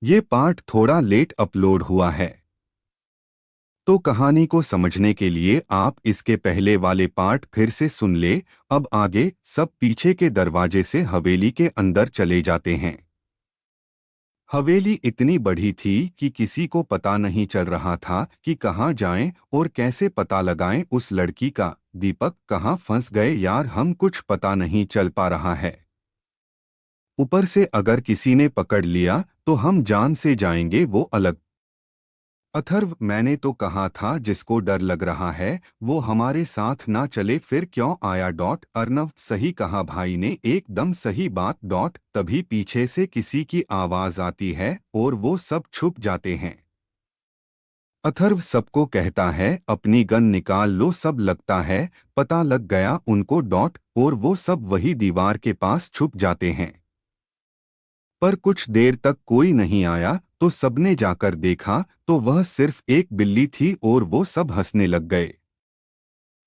ये पार्ट थोड़ा late upload हुआ है, तो कहानी को समझने के लिए आप इसके पहले वाले पार्ट फिर से सुन ले। अब आगे सब पीछे के दरवाजे से हवेली के अंदर चले जाते हैं। हवेली इतनी बड़ी थी कि किसी को पता नहीं चल रहा था कि कहाँ जाएं और कैसे पता लगाएं उस लड़की का। दीपक कहाँ फंस गए यार, हम कुछ पता नहीं चल पा रहा है। ऊपर से अगर किसी ने पकड़ लिया तो हम जान से जाएंगे, वो अलग। अथर्व, मैंने तो कहा था जिसको डर लग रहा है वो हमारे साथ ना चले, फिर क्यों आया? अर्नव, सही कहा भाई ने, एकदम सही बात। तभी पीछे से किसी की आवाज आती है और वो सब छुप जाते हैं। अथर्व सबको कहता है अपनी गन निकाल लो, सब लगता है पता लग गया उनको। और वो सब वही दीवार के पास छुप जाते हैं। पर कुछ देर तक कोई नहीं आया तो सबने जाकर देखा तो वह सिर्फ एक बिल्ली थी और वो सब हंसने लग गए।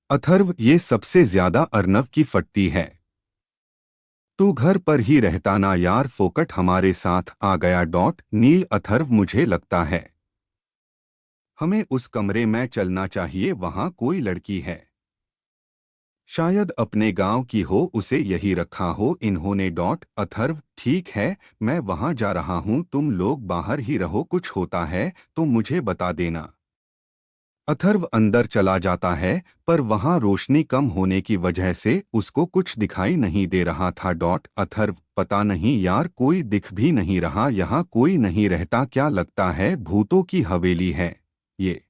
अथर्व, ये सबसे ज्यादा अर्नव की फटती है। तू घर पर ही रहता ना यार, फोकट हमारे साथ आ गया। नील, अथर्व मुझे लगता है हमें उस कमरे में चलना चाहिए, वहां कोई लड़की है, शायद अपने गांव की हो, उसे यही रखा हो इन्होंने। अथर्व, ठीक है, मैं वहां जा रहा हूं, तुम लोग बाहर ही रहो, कुछ होता है तो मुझे बता देना। अथर्व अंदर चला जाता है पर वहां रोशनी कम होने की वजह से उसको कुछ दिखाई नहीं दे रहा था। अथर्व, पता नहीं यार, कोई दिख भी नहीं रहा, यहाँ कोई नहीं रहता क्या? लगता है भूतों की हवेली है ये।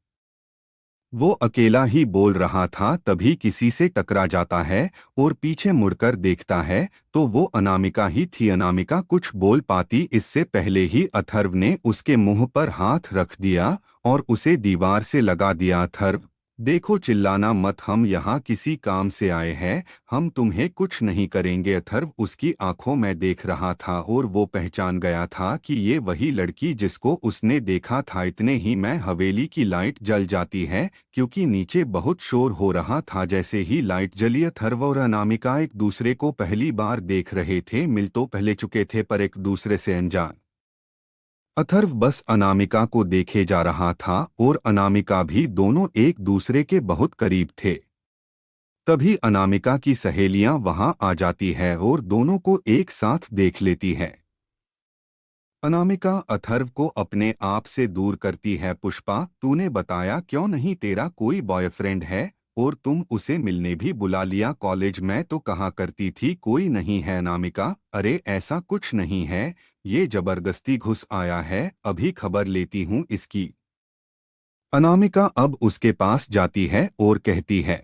वो अकेला ही बोल रहा था तभी किसी से टकरा जाता है और पीछे मुड़कर देखता है तो वो अनामिका ही थी। अनामिका कुछ बोल पाती इससे पहले ही अथर्व ने उसके मुंह पर हाथ रख दिया और उसे दीवार से लगा दिया। अथर्व, देखो, चिल्लाना मत, हम यहाँ किसी काम से आए हैं, हम तुम्हें कुछ नहीं करेंगे। अथर्व उसकी आंखों में देख रहा था और वो पहचान गया था कि ये वही लड़की जिसको उसने देखा था। इतने ही में हवेली की लाइट जल जाती है क्योंकि नीचे बहुत शोर हो रहा था। जैसे ही लाइट जली, अथर्व और अनामिका एक दूसरे को पहली बार देख रहे थे, मिल तो पहले चुके थे पर एक दूसरे से अनजान। अथर्व बस अनामिका को देखे जा रहा था और अनामिका भी, दोनों एक दूसरे के बहुत करीब थे। तभी अनामिका की सहेलियां वहां आ जाती है और दोनों को एक साथ देख लेती है। अनामिका अथर्व को अपने आप से दूर करती है। पुष्पा, तूने बताया क्यों नहीं, तेरा कोई बॉयफ्रेंड है और तुम उसे मिलने भी बुला लिया कॉलेज में तो कहा करती थी कोई नहीं है। अनामिका, अरे ऐसा कुछ नहीं है, ये जबरदस्ती घुस आया है, अभी खबर लेती हूँ इसकी। अनामिका अब उसके पास जाती है और कहती है,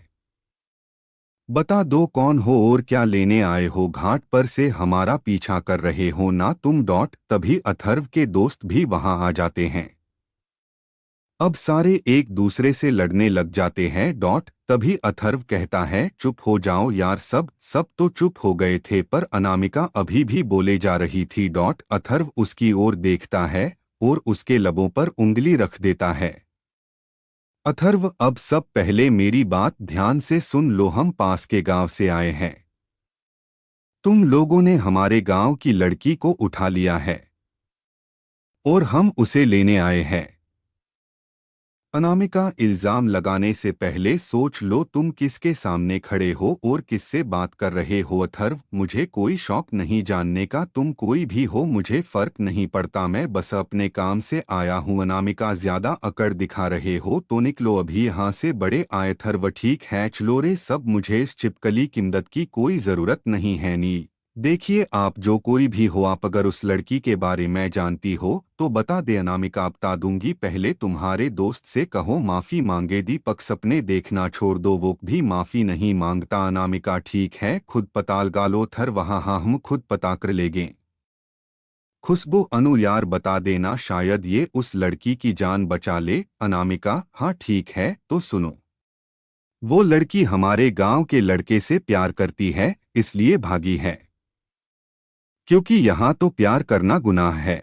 बता दो कौन हो और क्या लेने आए हो, घाट पर से हमारा पीछा कर रहे हो ना तुम? तभी अथर्व के दोस्त भी वहां आ जाते हैं। अब सारे एक दूसरे से लड़ने लग जाते हैं। तभी अथर्व कहता है, चुप हो जाओ यार, सब सब तो चुप हो गए थे पर अनामिका अभी भी बोले जा रही थी। अथर्व उसकी ओर देखता है और उसके लबों पर उंगली रख देता है। अथर्व, अब सब पहले मेरी बात ध्यान से सुन लो, हम पास के गांव से आए हैं। तुम लोगों ने हमारे गांव की लड़की को उठा लिया है और हम उसे लेने आए हैं। अनामिका, इल्जाम लगाने से पहले सोच लो तुम किसके सामने खड़े हो और किससे बात कर रहे हो। अथर्व, मुझे कोई शौक नहीं जानने का, तुम कोई भी हो मुझे फर्क नहीं पड़ता, मैं बस अपने काम से आया हूँ। अनामिका, ज्यादा अकड़ दिखा रहे हो तो निकलो अभी यहाँ से, बड़े आए। अथर्व, ठीक है चलो रे सब, मुझे इस चिपकली किमदत की कोई जरूरत नहीं है। नी देखिए, आप जो कोई भी हो, आप अगर उस लड़की के बारे में जानती हो तो बता दे। अनामिका, बता दूंगी, पहले तुम्हारे दोस्त से कहो माफी मांगे। दीपक, सपने देखना छोड़ दो, वो भी माफी नहीं मांगता। अनामिका, ठीक है खुद पता लगा लो। थर, वहाँ हाँ हम खुद पता कर लेंगे। खुशबू, अनु यार बता देना, शायद ये उस लड़की की जान बचा ले। अनामिका, हाँ ठीक है तो सुनो, वो लड़की हमारे गांव के लड़के से प्यार करती है इसलिए भागी है, क्योंकि यहाँ तो प्यार करना गुनाह है।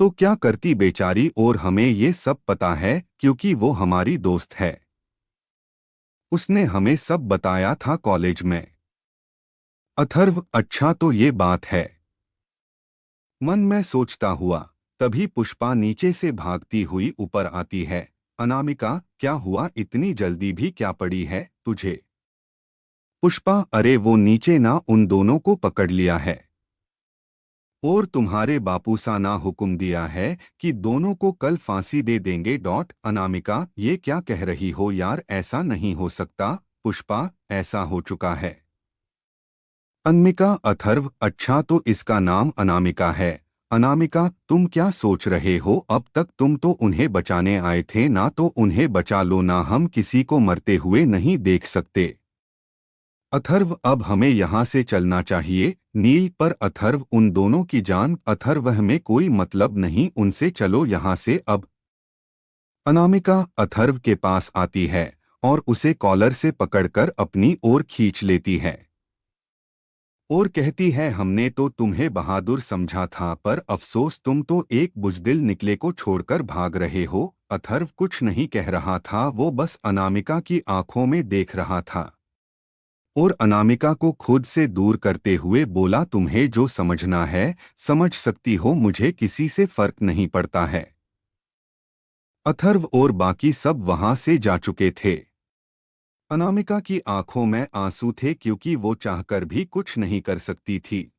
तो क्या करती बेचारी, और हमें ये सब पता है क्योंकि वो हमारी दोस्त है, उसने हमें सब बताया था कॉलेज में। अथर्व, अच्छा तो ये बात है। मन में सोचता हुआ तभी पुष्पा नीचे से भागती हुई ऊपर आती है। अनामिका, क्या हुआ, इतनी जल्दी भी क्या पड़ी है तुझे? पुष्पा, अरे वो नीचे ना उन दोनों को पकड़ लिया है और तुम्हारे बापूसा ना हुक्म दिया है कि दोनों को कल फांसी दे देंगे। अनामिका, ये क्या कह रही हो यार, ऐसा नहीं हो सकता। पुष्पा, ऐसा हो चुका है। अनमिका, अथर्व, अच्छा तो इसका नाम अनामिका है। अनामिका, तुम क्या सोच रहे हो, अब तक तुम तो उन्हें बचाने आए थे ना, तो उन्हें बचा लो ना, हम किसी को मरते हुए नहीं देख सकते। अथर्व, अब हमें यहाँ से चलना चाहिए। नील, पर अथर्व, उन दोनों की जान, अथर्व हमें कोई मतलब नहीं उनसे, चलो यहाँ से अब। अनामिका अथर्व के पास आती है और उसे कॉलर से पकड़कर अपनी ओर खींच लेती है और कहती है, हमने तो तुम्हें बहादुर समझा था, पर अफसोस तुम तो एक बुजदिल निकले को छोड़कर भाग रहे हो। अथर्व कुछ नहीं कह रहा था, वो बस अनामिका की आंखों में देख रहा था और अनामिका को खुद से दूर करते हुए बोला, तुम्हें जो समझना है समझ सकती हो, मुझे किसी से फर्क नहीं पड़ता है। अथर्व और बाकी सब वहां से जा चुके थे। अनामिका की आंखों में आंसू थे क्योंकि वो चाहकर भी कुछ नहीं कर सकती थी।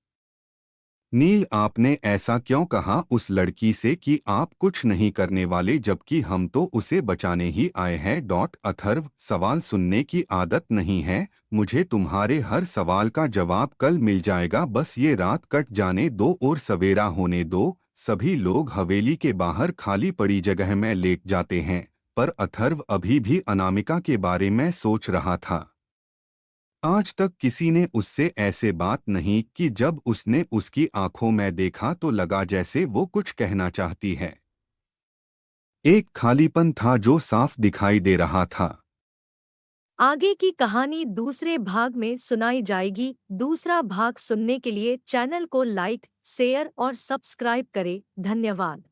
नील, आपने ऐसा क्यों कहा उस लड़की से कि आप कुछ नहीं करने वाले, जबकि हम तो उसे बचाने ही आए हैं। अथर्व, सवाल सुनने की आदत नहीं है, मुझे तुम्हारे हर सवाल का जवाब कल मिल जाएगा, बस ये रात कट जाने दो और सवेरा होने दो। सभी लोग हवेली के बाहर खाली पड़ी जगह में लेट जाते हैं, पर अथर्व अभी भी अनामिका के बारे में सोच रहा था। आज तक किसी ने उससे ऐसे बात नहीं कि जब उसने उसकी आंखों में देखा तो लगा जैसे वो कुछ कहना चाहती है। एक खालीपन था जो साफ दिखाई दे रहा था। आगे की कहानी दूसरे भाग में सुनाई जाएगी। दूसरा भाग सुनने के लिए चैनल को लाइक, शेयर और सब्सक्राइब करें। धन्यवाद।